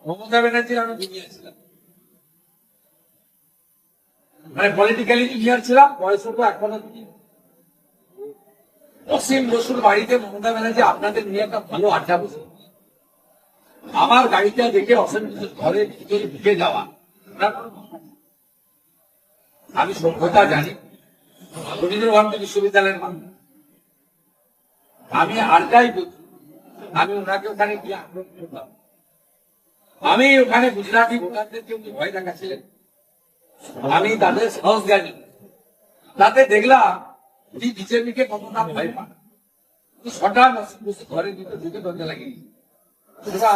মমতা ব্যানার্জির আমি জুনিয়র ছিলাম, মানে পলিটিক্যালি জুনিয়র ছিলাম, বয়স তো এখনো অসীম বসুর বাড়িতে মমতা ব্যানার্জি আপনাদের নিয়ে একটা ভালো আড্ডা বসে, আমার গাড়িটা দেখে অসীম বসুর ঘরের ভিতরে ঢুকে যাওয়া, আমি সভ্যতা জানি, রবীন্দ্রভারতী বিশ্ববিদ্যালয়ের মানুষ, আমি আড্ডাই বুঝি, আমি ওনাকে ওখানে গিয়ে আগ্রহ করলাম। আমি ওখানে গুজরাটি ভোটারদেরকে উনি ভয় দেখাচ্ছিলেন, আমি তাদের সাহস জ্ঞানী, তাতে দেখলাম উনি বিজেপিকে কতটা ভয় পান। হঠাৎ ঘরের ভিতরে ঢুকে ধরতে লাগে,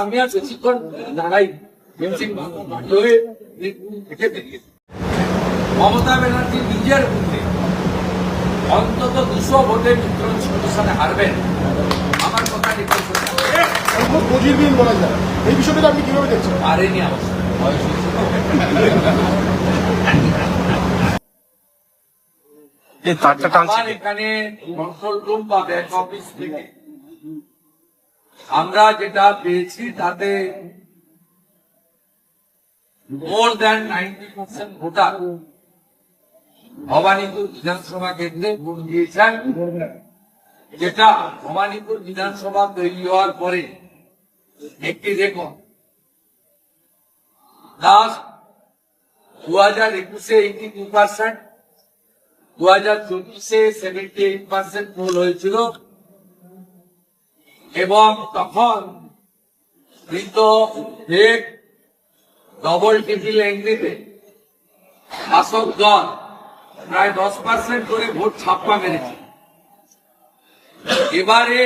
আমি আর বেশিক্ষণ দাঁড়াই, মমতা ব্যানার্জি নিজের বুদ্ধি অন্তত 200 ভোটে মিত্রণ সাথে হারবেন, আমার কথা বলা যায় এই বিষয়টা আপনি কিভাবে দেখছেন? পারেনি অবশ্য, আমার এখানে কন্ট্রোল রুম বা ব্যাক অফিস থেকে আমরা যেটা পেয়েছি তাতে মোর দ্যান 90% ভোটার ভবানীপুর বিধানসভা কেন্দ্রে ভোট দিয়েছেন, যেটা ভবানীপুর বিধানসভা তৈরি হওয়ার পরে একটি রেকর্ড। 2021-এ 82%, 2024-এ 78% পোল হয়েছিল, এবং তখন কিন্তু ডবল ট্রিপল এন্ট্রিতে শাসক দল প্রায় 10% করে ভোট ছাপ্পা মেরেছে। এবারে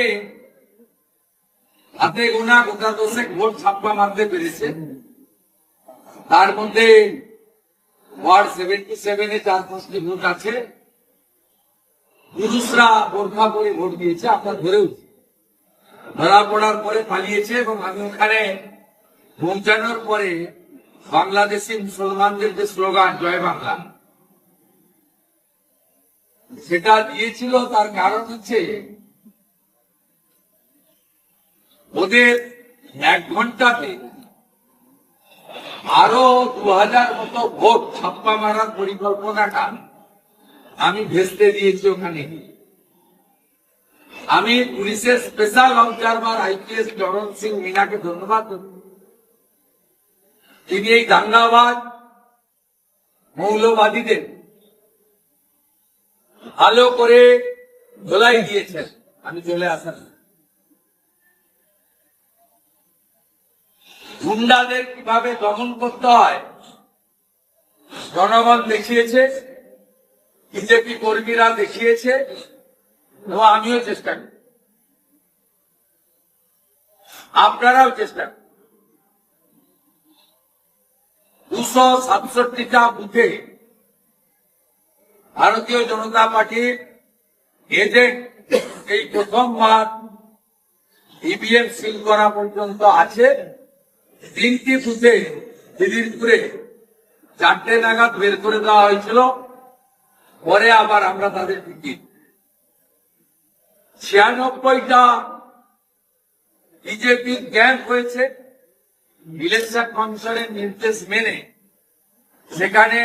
হাতে গোনা গোটা 10 ভোট ছাপ্পা মারতে পেরেছে, তার মধ্যে ওয়ার্ড 77-এ 4-5টি ভোট আছে, পুরুষরা বোরখা পরে ভোট দিয়েছে, আপনার ধরেও ধরা পড়ার পরে পালিয়েছে, এবং আমি ওখানে পৌঁছানোর পরে বাংলাদেশি মুসলমানদের যে স্লোগান জয় বাংলা সেটা দিয়েছিল, তার কারণ হচ্ছে ওদের 1 ঘন্টাতে আরো 2000 মতো ভোট ছাপ্পা মারার পরিকল্পনাটা আমি ভেস্তে দিয়েছি ওখানে। আমি পুলিশের স্পেশাল অবজারভার আইপিএস চরণ সিং মিনাকে ধন্যবাদ দেব, তিনি এই দাঙ্গাবাজ মৌলবাদীদের ভালো করে ধোলাই দিয়েছেন। আমি চলে আসেন, গুন্ডাদের কিভাবে দমন করতে হয় জনগণ দেখিয়েছে, বিজেপি কর্মীরা দেখিয়েছে, এবং আমিও চেষ্টা করি, আপনারাও চেষ্টা করি। 267টা বুথে ভারতীয় জনতা পার্টির এজেন্ট এই প্রথমবার ইভিএম সিল করা পর্যন্ত আছে। 3টি বুথে দিদিরপুরে 4টে নাগাদ বের করে দেওয়া হয়েছিল, পরে আবার আমরা তাদের টিকিট 96টা বিজেপির ক্যাম্প হয়েছে। ইলেকশন কমিশনের নির্দেশ মেনে সেখানে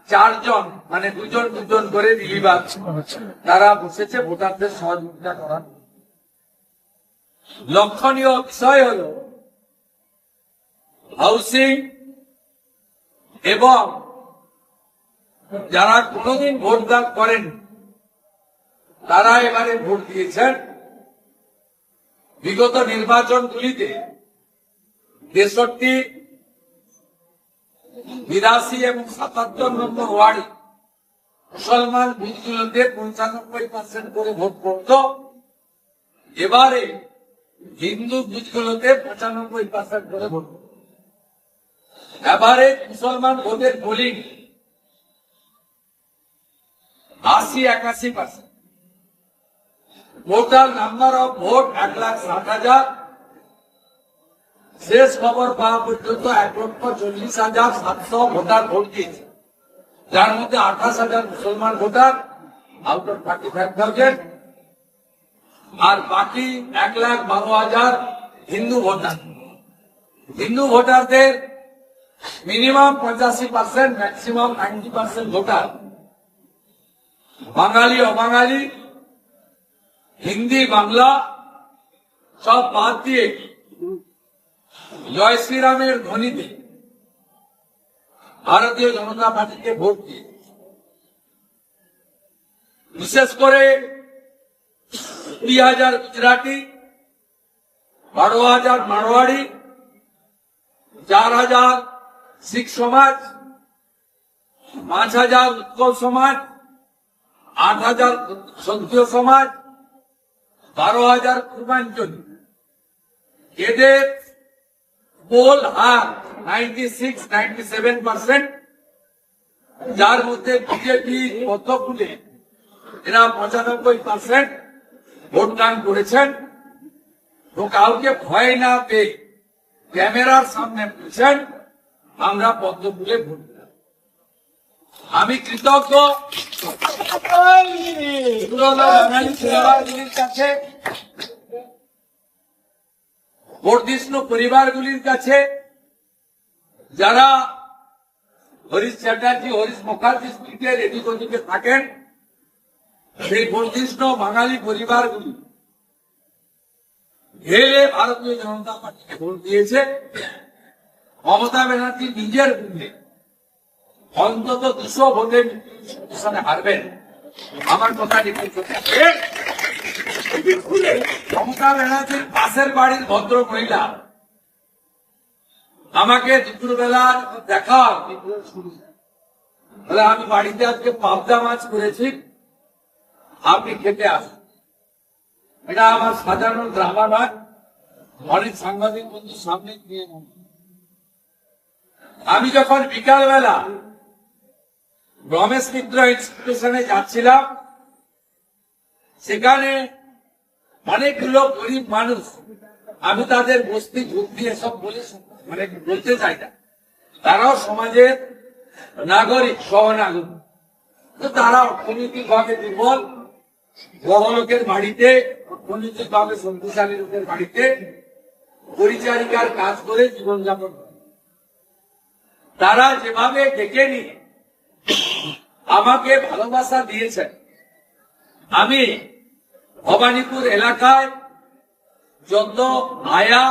4 জন, মানে 2 করে রিলিভার তারা বসেছে ভোটারদের সহযোগিতা করার। লক্ষণীয় বিষয় হল হাউসিং এবং যারা কোনদিন ভোটদান করেন তারা এবারে ভোট দিয়েছেন। বিগত নির্বাচনগুলিতে 63, 82 এবং 77 নম্বর ওয়ার্ডে মুসলমান বুথগুলোতে 95% করে ভোট পড়ত, এবারে হিন্দু বুথগুলোতে 95% করে ভোট। এবারে মুসলমান ভোটের polling 80-81%। Total number of vote 1,60,000। শেষ খবর পাওয়া পর্যন্ত 1,40,700 ভোটার ভোট দিয়েছে, যার মধ্যে 28,000 মুসলমান ভোটার আউট অফ 35,000, আর বাকি 1,12,000 হিন্দু ভোটার। হিন্দু ভোটারদের মিনিমাম 85%, ম্যাক্সিমাম 90% ভোটার বাঙালি অবাঙালি হিন্দি বাংলা সব বাদ দিয়ে জয় শ্রীরামের ধ্বনিতে ভারতীয় জনতা পার্টিকে ভোট দিয়ে, বিশেষ করে 20,000 গুজরাটি, 12,000 মারোয়াড়ি, 4,000 শিখ সমাজ, 5,000 উৎকল সমাজ, 8,000 ক্ষত্রিয় সমাজ, 12,000 পূর্বাঞ্চলী, এদের পোল হার 96-97%, যার মধ্যে বিজেপি কতগুলি এরা 95% ভোটদান করেছেন। তো কাউকে ভয় না পেয়ে ক্যামেরার সামনে বলছেন আমরা পদ্ম ফুলে ভোট দিলাম। আমি কৃতজ্ঞ পুরনো বাঙালি পরিবারগুলির কাছে, বর্ধিষ্ণু পরিবারগুলির কাছে, যারা হরিশ চ্যাটার্জি, হরিশ মুখার্জি স্ট্রিটের এদিক ওদিকে থাকেন, সেই বর্ধিষ্ণু বাঙালি পরিবারগুলি ঘেরে ভারতীয় জনতা পার্টিকে ভোট দিয়েছে। মমতা ব্যানার্জি নিজের বুঝে অন্তত 200 ভোটে হারবেন, আমার কথা মমতা ব্যানার্জির পাশের বাড়ির ভদ্র মহিলা আমাকে দুপুরবেলা দেখা, আমি বাড়িতে আজকে পাবদা মাছ করেছি, আপনি খেতে আসুন। এটা আমার সাধারণ ড্রামা নয়, অনেক সাংবাদিক বন্ধু সামনে নিয়ে। আমি যখন বিকালবেলা রমেশ মিত্র ইনস্টিটিউশনে যাচ্ছিলাম, সেখানে অনেকগুলো গরিব মানুষ, আমি তাদের বস্তি যুক্তি এসব বলে মানে বলতে চাই না, তারাও সমাজের নাগরিক, সহনাগরিক, তো তারা অর্থনৈতিক ভাবে দুর্বল, বড় লোকের বাড়িতে, অর্থনৈতিক ভাবে শক্তিশালী লোকের বাড়িতে পরিচারিকার কাজ করে জীবনযাপন করে। তারা যেভাবে ডেকে নিয়ে আমাকে ভালোবাসা দিয়েছেন, আমি ভবানীপুর এলাকায় যত আয়া,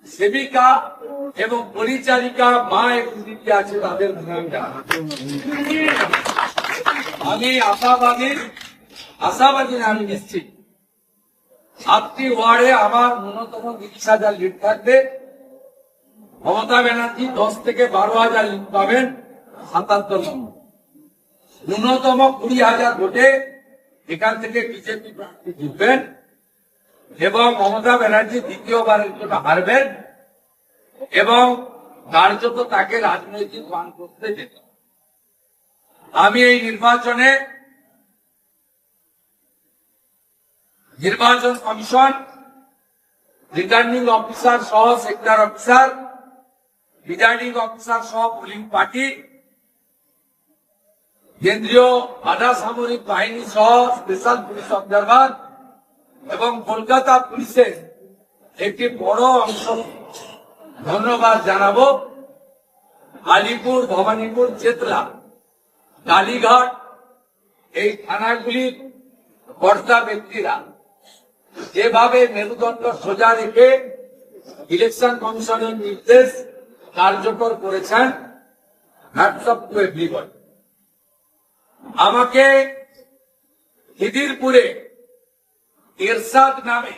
সেবিকা এবং পরিচারিকা মা এবং দিদি আছে তাদের আমি আশাবাদী আমি নিশ্চিত 7টি ওয়ার্ডে আমার ন্যূনতম 30,000 লিড থাকবে। মমতা ব্যানার্জি 10 থেকে 12,000 লিড পাবেন, 77 নম্বর। ন্যূনতম 20,000 ভোটে এখান থেকে বিজেপি প্রার্থী জিতবেন এবং মমতা ব্যানার্জি দ্বিতীয়বারের জন্য হারবেন এবং কার্যত তাকে রাজনৈতিক বান করতে যেত। আমি এই নির্বাচন কমিশন, রিটার্নিং অফিসার সহ সেক্টর অফিসার, প্রিজাইডিং অফিসার সহ পুলিং পার্টি, কেন্দ্রীয় আধা সামরিক বাহিনী সহ স্পেশাল পুলিশ অবজারভার এবং কলকাতা পুলিশের একটি বড় অংশ ধন্যবাদ জানাবো। আলিপুর, ভবানীপুর, চেতলা, কালীঘাট এই থানাগুলির কর্তা ব্যক্তিরা যেভাবে মেরুদণ্ড সোজা রেখে ইলেকশন কমিশনের নির্দেশ কার্যকর করেছেন, হ্যাটস অফ টু এভরিবডি। আমাকে খিদিরপুরে এরশাদ নামে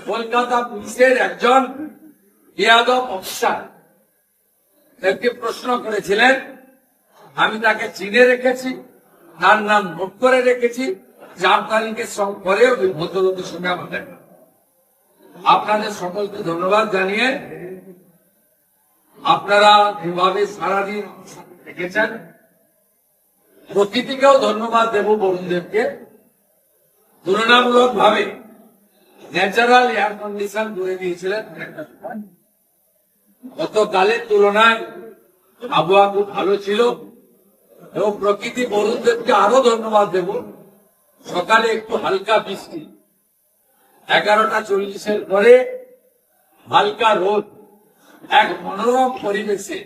কলকাতা পুলিশের একজন বেয়াদব অফিসার একটি প্রশ্ন করেছিলেন, আমি তাকে চিনে রেখেছি, তার নাম নোট করে রেখেছি, 4 তারিখের পরে ওই ভদ্রলোকের সঙ্গে আমাদের। আপনাদের সকলকে ধন্যবাদ জানিয়ে আপনারা যেভাবে সারাদিন দেখেছেন, প্রকৃতিকেও ধন্যবাদ দেব, বরুণদেবকে তুলনামূলক ভাবে ন্যাচারাল এয়ার কন্ডিশন করে দিয়েছিলেন একটা সময়। গতকালের তুলনায় আবহাওয়া খুব ভালো ছিল এবং প্রকৃতি বরুণদেবকে আরো ধন্যবাদ দেব। সকালে একটু হালকা বৃষ্টি, 11টা 40-এর পরে হালকা রোদ, এক মনোরম পরিবেশে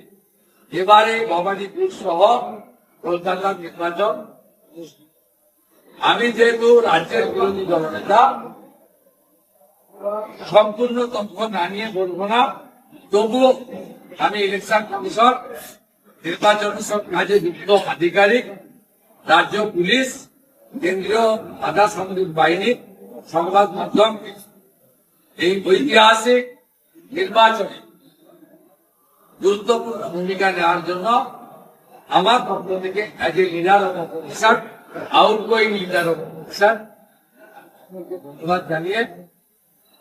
এবারে ভবানীপুর সহ কলকাতার নির্বাচন। আমি যেহেতু রাজ্যের বিরোধী দলনেতা, সম্পূর্ণ তথ্য না নিয়ে বলবো না, তবুও আমি ইলেকশন কমিশন, নির্বাচন সব কাজে যুক্ত আধিকারিক, রাজ্য পুলিশ, কেন্দ্রীয় আধা সামরিক বাহিনী, সংবাদ মাধ্যম এই ঐতিহাসিক নির্বাচনে গুরুত্বপূর্ণ ভূমিকা নেওয়ার জন্য আমার পক্ষ থেকে as a leader of opposition, outgoing leader of opposition, ধন্যবাদ জানিয়ে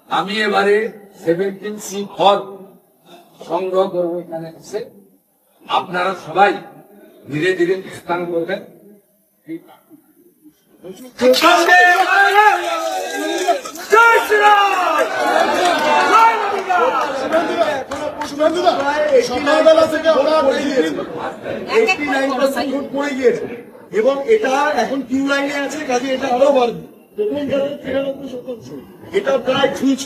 আমি এবারে 17 সিট ফর্ম সংগ্রহ করবো এখানে এসে। আপনারা সবাই ধীরে ধীরে স্থান করবেন। শুভেন্দুদা, সকালবেলা থেকে ওরা 89% ভোট পড়ে গিয়েছে এবং এটা এখন কিউ লাইনে আছে, কাজে এটা আরো বাড়বে। প্রথম যারা 93%, এটা প্রায় ছুঁচ,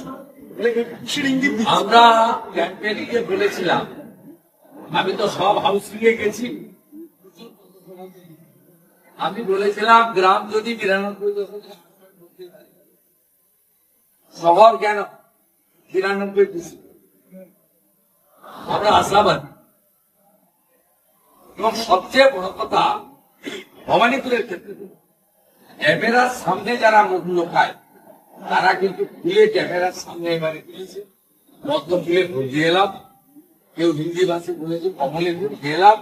মানে কিসের ইঙ্গিত দিচ্ছে? আমরা ক্যাম্পেনিং এ বলেছিলাম, আমি তো সব হাউসিং এ গেছি, আমি বলেছিলাম গ্রাম যদি 92%, শহর কেন 93%, আমরা আশাবাদী। এবং সবচেয়ে বড় কথা, ভবানীপুরের ক্ষেত্রে ক্যামেরার সামনে যারা মুখ লোকায় তারা কিন্তু খুলে ক্যামেরার সামনে এবারে দিয়েছে। মধ্য খুলে ভোট দিয়ে এলাম, কেউ হিন্দি ভাষী বলেছে কমলে ভোট দিয়ে এলাম,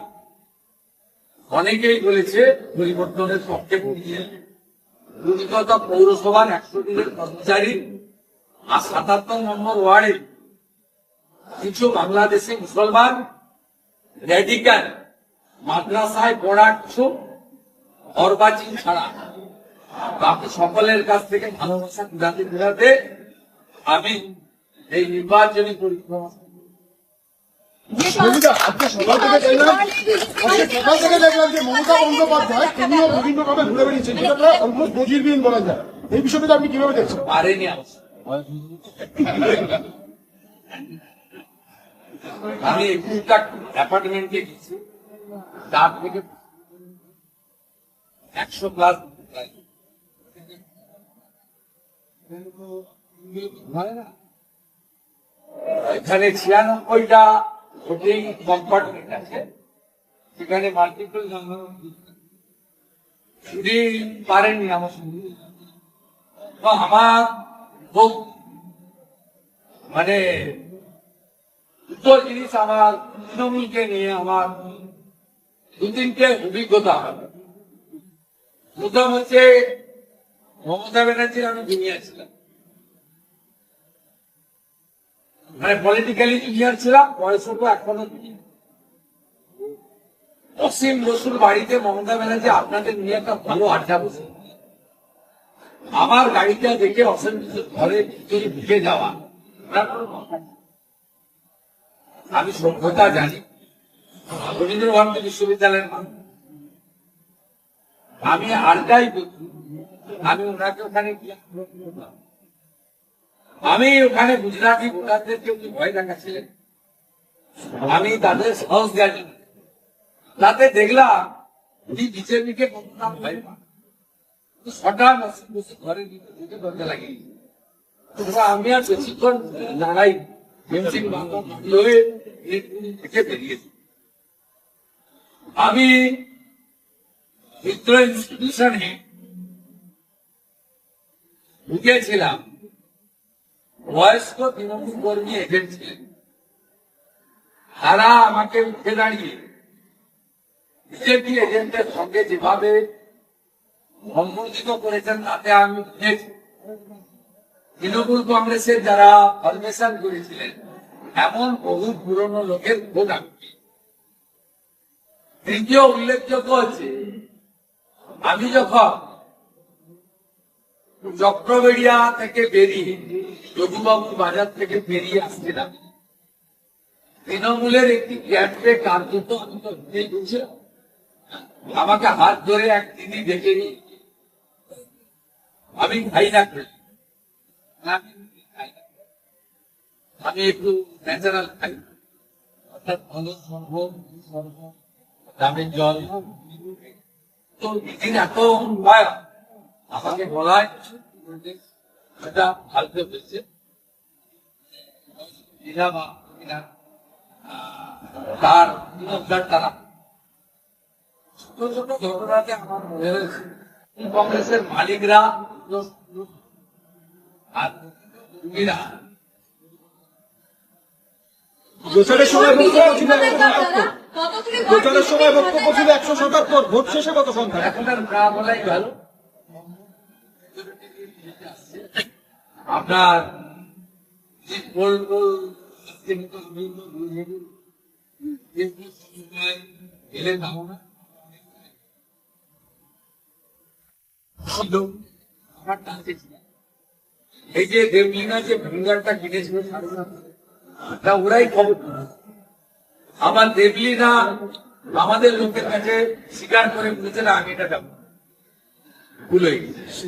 অনেকেই বলেছে পরিবর্তনের পক্ষে ভোট দিয়ে। রুচিকতা পৌরসভার 100 দিনের কর্মচারী আর 77 নম্বর ওয়ার্ডে কিছু বাংলাদেশি মুসলমান রেডিক্যাল মাদ্রাসায় পড়া কিছু অর্বাচীন ছাড়া বাকি সকলের কাছ থেকে ভালোবাসা ঘুরাতে ঘুরাতে আমি এই নির্বাচনী পরিক্রমা। শুভেন্দুদা, আজকে সকাল থেকে দেখলাম যে মমতা বন্দ্যোপাধ্যায় তিনিও বিভিন্নভাবে ঘুরে বেরিয়েছেন, যেটা অলমোস্ট বজিরবিহীন বলা যায়। এই বিষয়টা আপনি কিভাবে দেখছেন? পারেনি আমি অ্যাপার্টমেন্টে গেছি, তার থেকে 100+ এখানে 96টা ভোটিং কম্পার্টমেন্ট আছে, সেখানে মাল্টিপল যদি পারেননি আমার সঙ্গে। তো আমার খুব মানে উত্তর জিনিস, আমার তৃণমূলকে নিয়ে আমার 2-3টে অভিজ্ঞতা হবে। প্রথম হচ্ছে মমতা ব্যানার্জির আমি জুনিয়র ছিলাম, মানে পলিটিক্যালি জুনিয়র ছিলাম, বয়সও তো এখনো junior। অসীম বসুর বাড়িতে মমতা ব্যানার্জি আপনাদের নিয়ে একটা ভালো আড্ডা বসে, আমার গাড়িটা দেখে অসীম বসুর ঘরে ভিতরে ঢুকে যাওয়া, ওনার কোনো কথা নেই। আমি সভ্যতা জানি, রবীন্দ্র ভারতী বিশ্ববিদ্যালয়ের মানুষ, আমি আড্ডাই করছি। আমি ওনাকে ওখানে আমি ওখানে গুজরাটি ভোটারদেরকে উনি ভয় দেখাচ্ছিলেন, আমি তাদের সাহস দেয়নি। তাতে দেখলাম উনি বিজেপিকে কতটা ভয় পান। হঠাৎ ঘরে ঢুকে দরজা লাগিয়ে আমি আর বেশিক্ষণ দাঁড়াই, বেরিয়েছি। আমি মিত্র ইনস্টিটিউশনে ঢুকেছিলাম, বয়স্ক তৃণমূল কর্মী এজেন্ট ছিলেন, তারা আমাকে উঠে দাঁড়িয়ে বিজেপি এজেন্টের সঙ্গে যেভাবে সম্পর্কিত করেছেন তাতে আমি বুঝেছি তৃণমূল কংগ্রেসের যারা ফরমেশন করেছিলেন এমন বহু পুরনো লোকের ভোট আমি। তৃতীয় উল্লেখযোগ্য হচ্ছে, আমি যখন চক্রবেড়িয়া থেকে বেরিয়ে যদুবাবুর বাজার থেকে বেরিয়ে আসছিলাম, তৃণমূলের একটি ক্যাম্পে কার্যত আমি তো বুঝছিলাম, আমাকে হাত ধরে এক দিদি ডেকে নিয়ে আমি খাই না করি, আমি একটু ন্যাচারাল খাই, দামের জল তো দিন এত ভয় আমাকে বলায় সেটা ফালতে হয়েছে তার তারা ছোট ছোট ঘটনাতে আমার মনে হয়েছে কংগ্রেসের মালিকরা আর কর্মীরা প্রচারের সময় বক্তব্য ছিল 177, প্রচারের সময় বক্তব্য ছিল 177, ভোট শেষে কত সংখ্যা? এখন আর না বলাই ভালো। আপনার যে গোল গোল এলে নাও না আমার টানতে ছিল। এই যে দেবলিনা যে ভঙ্গারটা কিনেছিল তা ওরাই খবর দিল। আমার দেবলিনা আমাদের লোকের কাছে স্বীকার করে বলেছে না আমি এটা যাবো ভুল হয়ে গেছে